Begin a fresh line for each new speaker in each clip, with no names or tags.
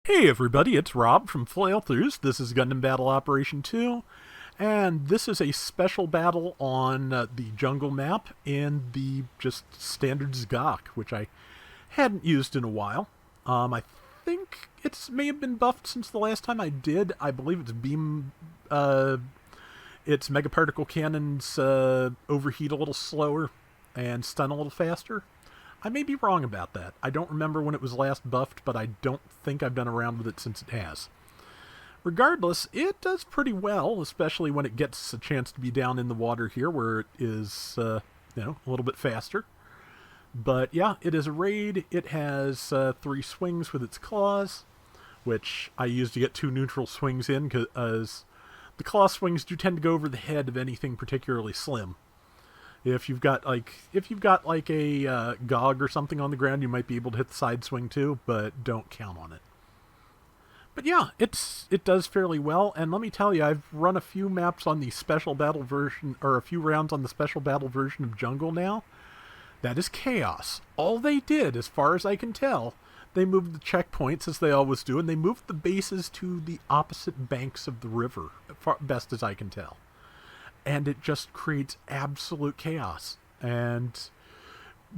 Hey everybody, it's Rob from Flailthroughs. This is Gundam Battle Operation 2, and this is a special battle on the jungle map in the just standard ZGok, which I hadn't used in a while. I think it may have been buffed since the last time I did. I believe its megaparticle cannons overheat a little slower and stun a little faster. I may be wrong about that. I don't remember when it was last buffed, but I don't think I've done around with it since it has. Regardless, it does pretty well, especially when it gets a chance to be down in the water here, where it is, a little bit faster. But yeah, it is a raid. It has 3 swings with its claws, which I use to get 2 neutral swings in, because the claw swings do tend to go over the head of anything particularly slim. If you've got like a GOG or something on the ground, you might be able to hit the side swing too, but don't count on it. But yeah, it does fairly well, and let me tell you, I've run a few maps on the special battle version, or a few rounds on the special battle version of Jungle now. That is chaos. All they did, as far as I can tell, they moved the checkpoints as they always do, and they moved the bases to the opposite banks of the river, best as I can tell. And it just creates absolute chaos. And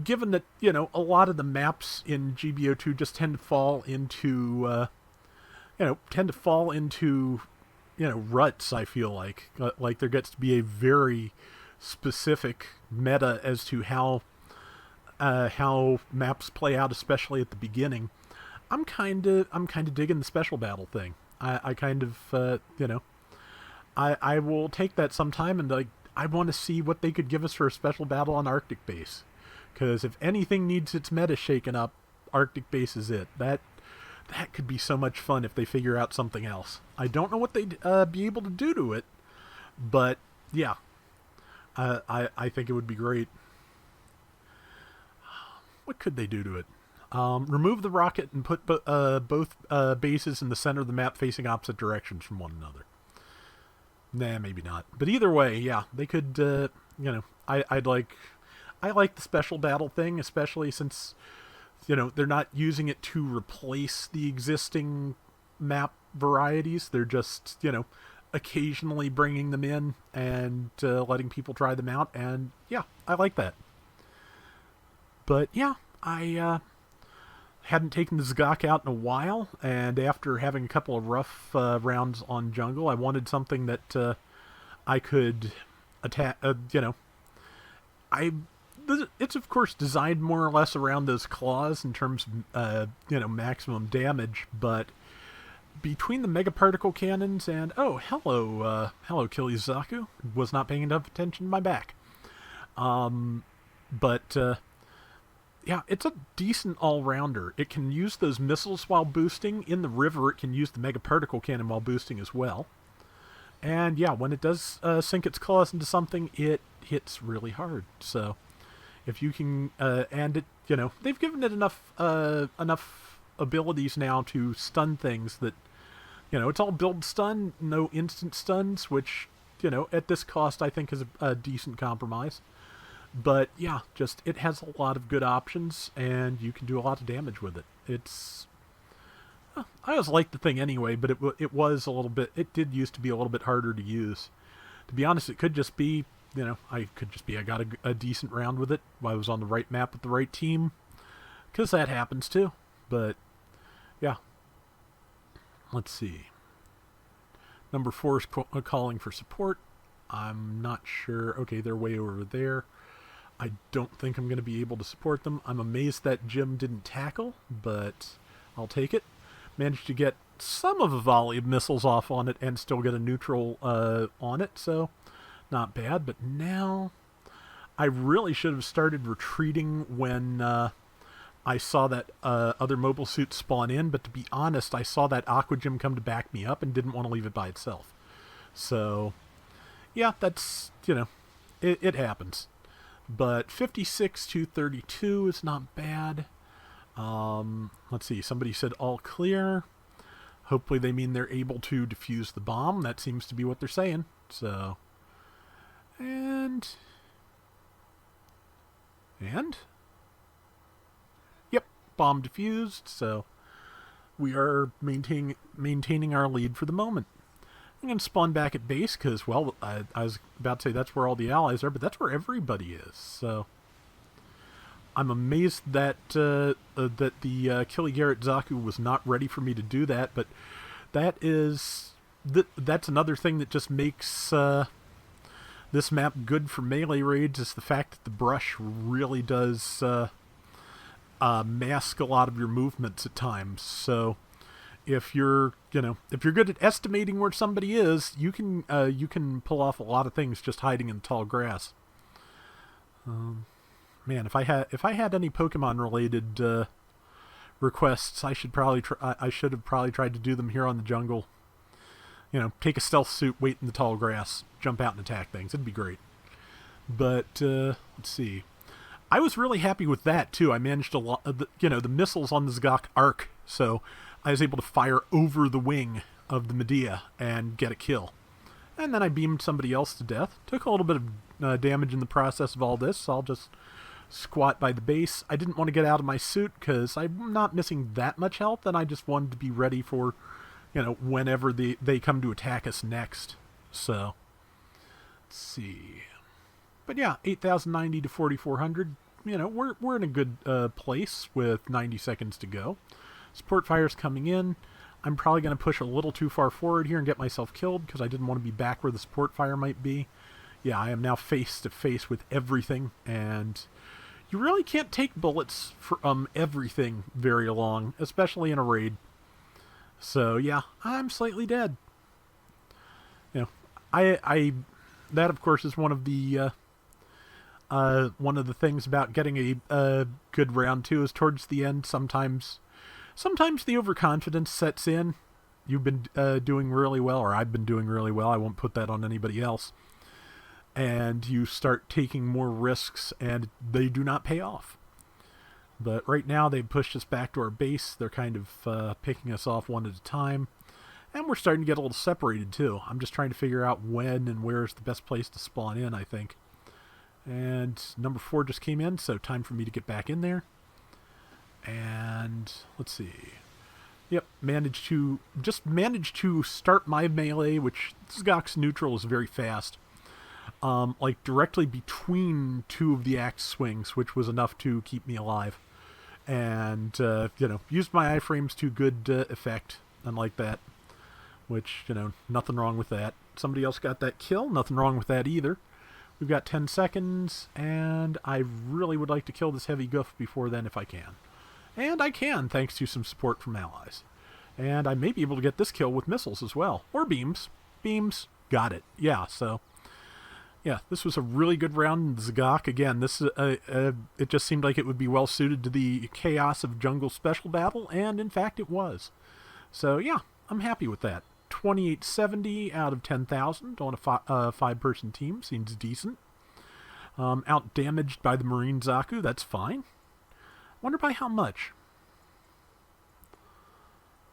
given that, a lot of the maps in GBO2 just tend to fall into, ruts, I feel like. Like there gets to be a very specific meta as to how maps play out, especially at the beginning. I'm kind of digging the special battle thing. I kind of, I will take that sometime, and I want to see what they could give us for a special battle on Arctic Base. Because if anything needs its meta shaken up, Arctic Base is it. That could be so much fun if they figure out something else. I don't know what they'd be able to do to it, but yeah, I think it would be great. What could they do to it? Remove the rocket and put both bases in the center of the map facing opposite directions from one another. Nah, maybe not. But either way, yeah, they could. I like the special battle thing, especially since they're not using it to replace the existing map varieties. They're just occasionally bringing them in and letting people try them out, and yeah, I like that. But yeah, I hadn't taken the ZGok out in a while, and after having a couple of rough rounds on jungle, I wanted something that I could attack. It's of course designed more or less around those claws in terms of maximum damage, but between the megaparticle cannons and hello Kilizaku, was not paying enough attention to my back. But yeah, it's a decent all-rounder. It can use those missiles while boosting. In the river, it can use the megaparticle cannon while boosting as well. And yeah, when it does sink its claws into something, it hits really hard. So if you can, and it, they've given it enough abilities now to stun things that, it's all build stun, no instant stuns, which, at this cost I think is a decent compromise. But yeah, just it has a lot of good options, and you can do a lot of damage with it. I always liked the thing anyway, but it was a little bit. It did used to be a little bit harder to use. To be honest, it could just be I got a decent round with it while I was on the right map with the right team, because that happens too. But yeah, let's see. Number 4 is calling for support. I'm not sure. Okay, they're way over there. I don't think I'm going to be able to support them. I'm amazed that Jim didn't tackle, but I'll take it. Managed to get some of a volley of missiles off on it and still get a neutral on it, so not bad. But now I really should have started retreating when I saw that other mobile suit spawn in, but to be honest, I saw that Aqua Gym come to back me up and didn't want to leave it by itself. So yeah, that's, it happens. But 56 to 32 is not bad. Let's see. Somebody said all clear. Hopefully they mean they're able to defuse the bomb. That seems to be what they're saying. So, and yep, bomb defused. So we are maintaining our lead for the moment. I'm going to spawn back at base because, well, I was about to say that's where all the allies are, but that's where everybody is. So I'm amazed that the Killy Garrett Zaku was not ready for me to do that, but that's another thing that just makes this map good for melee raids, is the fact that the brush really does mask a lot of your movements at times. So if you're good at estimating where somebody is, you can pull off a lot of things just hiding in tall grass. Man, if I had any Pokemon related requests, I should have probably tried to do them here on the jungle. Take a stealth suit, wait in the tall grass, jump out and attack things. It'd be great. But let's see. I was really happy with that too. I managed the missiles on the ZGok arc, so I was able to fire over the wing of the Medea and get a kill. And then I beamed somebody else to death. Took a little bit of damage in the process of all this, so I'll just squat by the base. I didn't want to get out of my suit because I'm not missing that much health, and I just wanted to be ready for, whenever they come to attack us next. So, let's see. But yeah, 8,090 to 4,400. We're in a good place with 90 seconds to go. Support fire's coming in. I'm probably going to push a little too far forward here and get myself killed because I didn't want to be back where the support fire might be. Yeah, I am now face to face with everything, and you really can't take bullets from everything very long, especially in a raid. So yeah, I'm slightly dead. That of course is one of the things about getting a good round too, is towards the end sometimes the overconfidence sets in. You've been doing really well, or I've been doing really well. I won't put that on anybody else. And you start taking more risks, and they do not pay off. But right now, they've pushed us back to our base. They're kind of picking us off one at a time. And we're starting to get a little separated, too. I'm just trying to figure out when and where is the best place to spawn in, I think. And number 4 just came in, so time for me to get back in there. And let's see. Yep, managed to start my melee, which ZGok's neutral is very fast. Directly between 2 of the axe swings, which was enough to keep me alive. And, used my iframes to good effect, unlike that. Which, nothing wrong with that. Somebody else got that kill, nothing wrong with that either. We've got 10 seconds, and I really would like to kill this heavy goof before then if I can. And I can, thanks to some support from allies. And I may be able to get this kill with missiles as well. Or beams. Beams. Got it. Yeah, so... yeah, this was a really good round in ZGok. Again, it just seemed like it would be well suited to the chaos of jungle special battle, and in fact it was. So yeah, I'm happy with that. 2870 out of 10,000 on a 5-person team seems decent. Out damaged by the Marine Zaku, that's fine. Wonder by how much.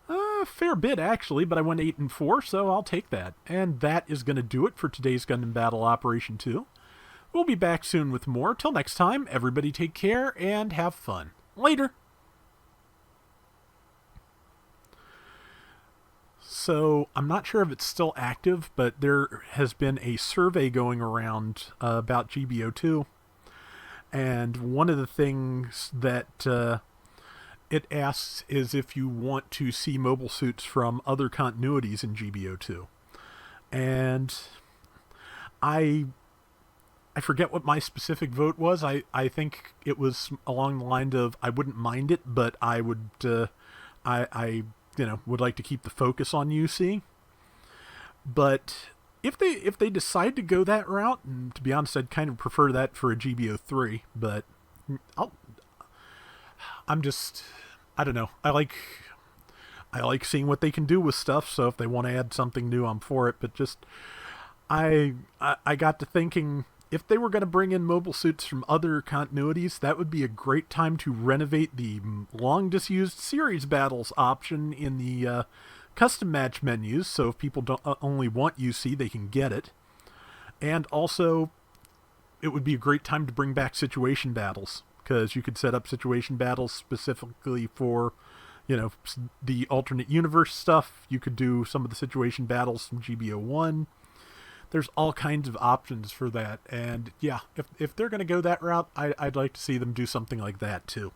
A fair bit, actually, but I went 8 and 4, so I'll take that. And that is going to do it for today's Gundam Battle Operation 2. We'll be back soon with more. Till next time, everybody take care and have fun. Later! So, I'm not sure if it's still active, but there has been a survey going around about GBO2. And one of the things that it asks is if you want to see mobile suits from other continuities in GBO2. And I forget what my specific vote was. I think it was along the line of I wouldn't mind it, but I would would like to keep the focus on UC. But if they decide to go that route, and to be honest, I'd kind of prefer that for a GBO3, but I don't know. I like seeing what they can do with stuff, so if they want to add something new, I'm for it. But just, I got to thinking, if they were going to bring in mobile suits from other continuities, that would be a great time to renovate the long disused series battles option in the custom match menus, so if people don't only want UC, they can get it. And also, it would be a great time to bring back situation battles, because you could set up situation battles specifically for the alternate universe stuff. You could do some of the situation battles from GBO1. There's all kinds of options for that. And yeah, if they're going to go that route, I'd like to see them do something like that too.